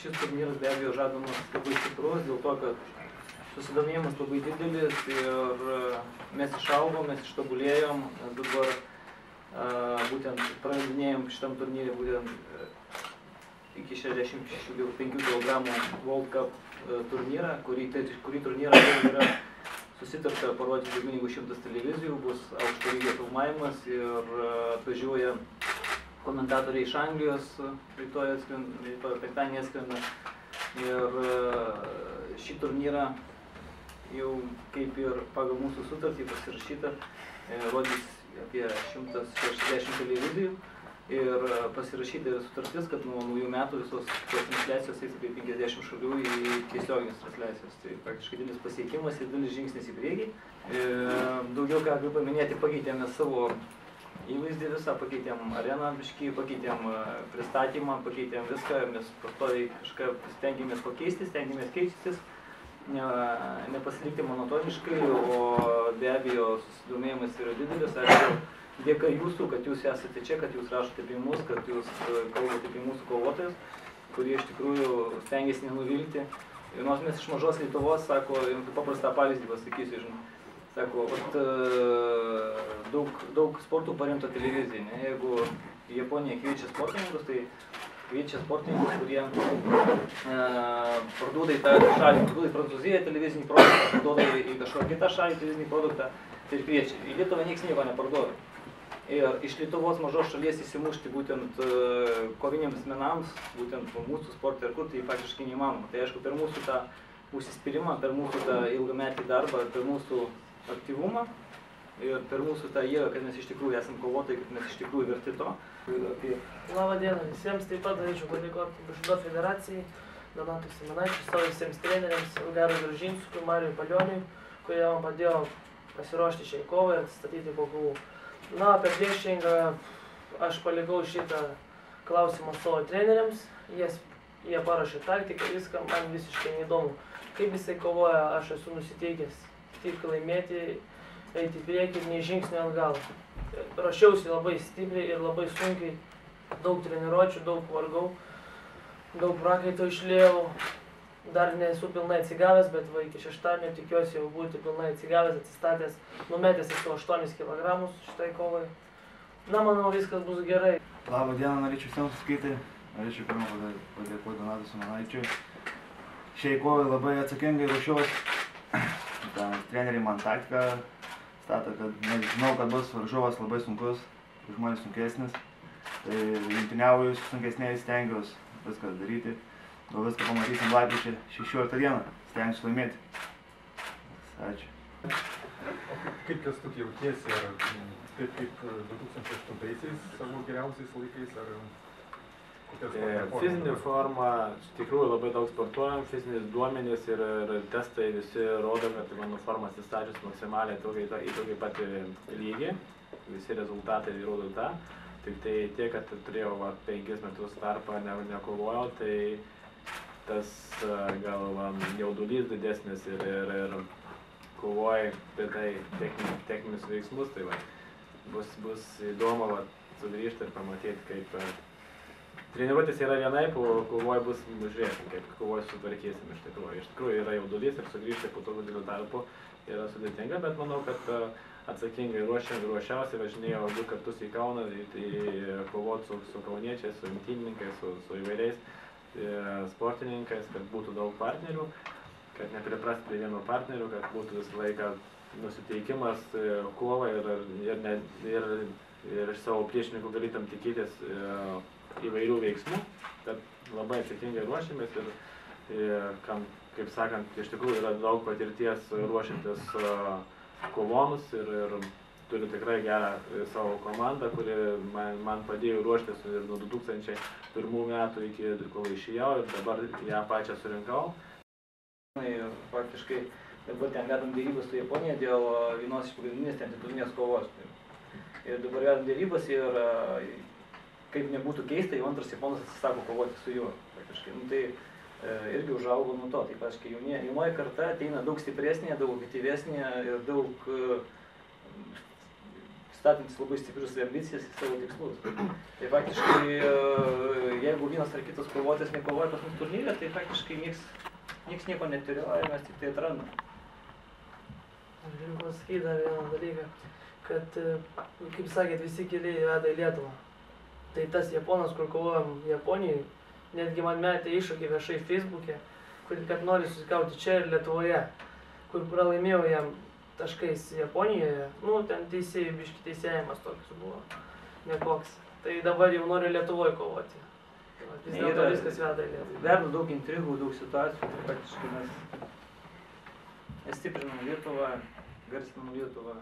šis turnyras be abejo žadamas labai stiprus, dėl to, kad susidomėjimas labai didelis ir mes išaugom, mes ištobulėjom, dabar būtent pravedinėjom šitam turnyrė būtent iki 65 kg World Cup turnyrą, kurį turnyrą yra susitarta parodyti daugiau negu 100 televizijų, bus aukšto lygio filmavimas ir atvažiuoja komentatoriai iš Anglijos, rytoj penktadienį atskrenda. Ir šį turnyrą jau kaip ir pagal mūsų sutartį pasirašyta, rodys apie 160 televizijų ir pasirašyta sutartis, kad nuo naujų metų visos transliacijos eis apie 50 šalių į tiesioginės transliacijas. Tai praktiškai didelis pasiekimas ir didelis žingsnis į priekį. Daugiau ką galiu paminėti, pakeitėme savo įvaizdį visą, pakeitėm areną biškį, pakeitėm pristatymą, pakeitėm viską, mes pastoviai kažką stengiamės pakeisti, stengiamės keistis, nepasilikti monotoniškai, o be abejo susidomėjimas yra didelis. Aišku, dėka jūsų, kad jūs esate čia, kad jūs rašote apie mus, kad jūs kalbate apie mūsų kovotojus, kurie iš tikrųjų stengiasi nenuvilti. Ir nors mes iš mažos Lietuvos, sako, jums paprastą pavyzdį pasakysiu, sako, daug sportų paremta televizija, ne? Jeigu Japonija kviečia sportininkus, tai kviečia sportininkus, kurie parduoda į tą šalį, parduoda į Prancūziją televizinį produktą, parduoda į kažkokią kitą šalį televizinį produktą, tai ir kviečia. Į Lietuvą nieks nieko neparduoda. Ir iš Lietuvos mažos šalies įsimušti būtent koviniams menams, būtent mūsų sportą ir kur, tai faktiškai neįmanoma. Tai aišku, per mūsų tą užsispyrimą, per mūsų tą ilgametį darbą, per mūsų aktyvumą ir per mūsų tą jėgą, kad mes iš tikrųjų esam kovotojai, kad mes iš tikrųjų verti to. Labą dieną visiems, taip pat norėčiau padėkoti Bušido federacijai, Donatui Simanaičiui, savo visiems treneriams, Ilgarui Gražinskui, Mariui Palioniui, kurie man padėjo pasiruošti šiai kovai ir atstatyti po kovų. Na, apie priešingą aš palikau šitą klausimą savo treneriams, jie parašė taktiką, viską man visiškai neįdomu. Kaip jisai kovoja, aš esu nusiteikęs tik laimėti, eiti į priekį ir nei žingsnio atgal. Ruošiausi labai stipriai ir labai sunkiai, daug treniruočių, daug vargau, daug prakaito išliejau. Dar nesu pilnai atsigavęs, bet va iki šeštadienio tikiuosi jau būti pilnai atsigavęs, atsistatęs, numetęs esu 8 kg šitai kovai. Na, manau, viskas bus gerai. Labą dieną, norėčiau visiems pasakyti. Norėčiau pirmą padėkoti Donatui Simanaičiui. Šiai kovai labai atsakingai ruošiuos. Treneriai man taktiką stato, kad žinau, kad bus varžovas labai sunkus, už mane sunkesnis. Tai lenktyniauju su sunkesniais, stengiuosi viską daryti. Gal viską pamatysim lapkričio 16 dieną, stengsiu laimėti. Ačiū. Kaip Kęstuti jautiesi, ar taip kaip 2008-aisiais savo geriausiais laikais, ar Fizinė forma, iš tikrųjų labai daug sportuojam, fizinis duomenys ir testai visi rodo, kad mano forma atsistačius maksimaliai į tokį patį lygį, visi rezultatai rodo tą. Tik tai tiek, kad turėjau 5 metus tarpą nekovojau, tai tas gal jaudulys didesnis ir kovoji apie tai techninius veiksmus, tai bus įdomu sugrįžti ir pamatyti, kaip treniruotės yra vienaip, o kovoji bus, žiūrėsim, kaip kovoji sutvarkysim iš tikrųjų. Iš tikrųjų yra jaudulys ir sugrįžti po to didelio tarpo yra sudėtinga, bet manau, kad atsakingai ruošiausi, važinėjau 2 kartus į Kauną, kovoti su kauniečiais, su imtynininkais, su įvairiais sportininkais, kad būtų daug partnerių, kad nepriprasti prie vieno partnerių, kad būtų visą laiką nusiteikimas kovai ir iš savo priešininkų galėtum tikėtis įvairių veiksmų, tad labai atsakingai ruošiamės ir kaip sakant, iš tikrųjų yra daug patirties ruošiantis kovoms ir turiu tikrai gerą savo komandą, kuri man padėjo ruoštis nuo 2001 metų iki kol išėjau ir dabar ją pačią surinkau. Ir faktiškai dabar ten vedam dėrybas su Japonija dėl vienos iš pagrindinės ten titulinės kovos. Ir dabar vedam dėrybas ir kaip nebūtų keista, jau antras Japonas atsisako kovoti su juo. Tai irgi užaugo nuo to. Tai paškai jaunoji karta ateina daug stipresnė, daug aktyvesnė ir daug nusistatantis labai stiprius ambicijas į savo tikslus. Tai faktiškai, jeigu vienas ar kitas kovotojas nekovoja pas mus turnyre, tai faktiškai nieks nieko neturėjo, mes tik tai atrandam. Aš galiu pasakyti dar vieną dalyką, kad, kaip sakėt, visi keliai veda į Lietuvą. Tai tas Japonas, kur kovojom Japonijai, netgi man metė iššūkį viešai Facebook'e, kad nori susikauti čia ir Lietuvoje, kur pralaimėjau jam taškais Japonijoje, nu, ten teisėjų biški teisėjimas toks buvo, nekoks. Tai dabar jau noriu Lietuvoje kovoti. Vis dėlto viskas veda į Lietuvą. Verda daug intrigų, daug situacijų, tai praktiškai mes stiprinam Lietuvą, garsinam Lietuvą.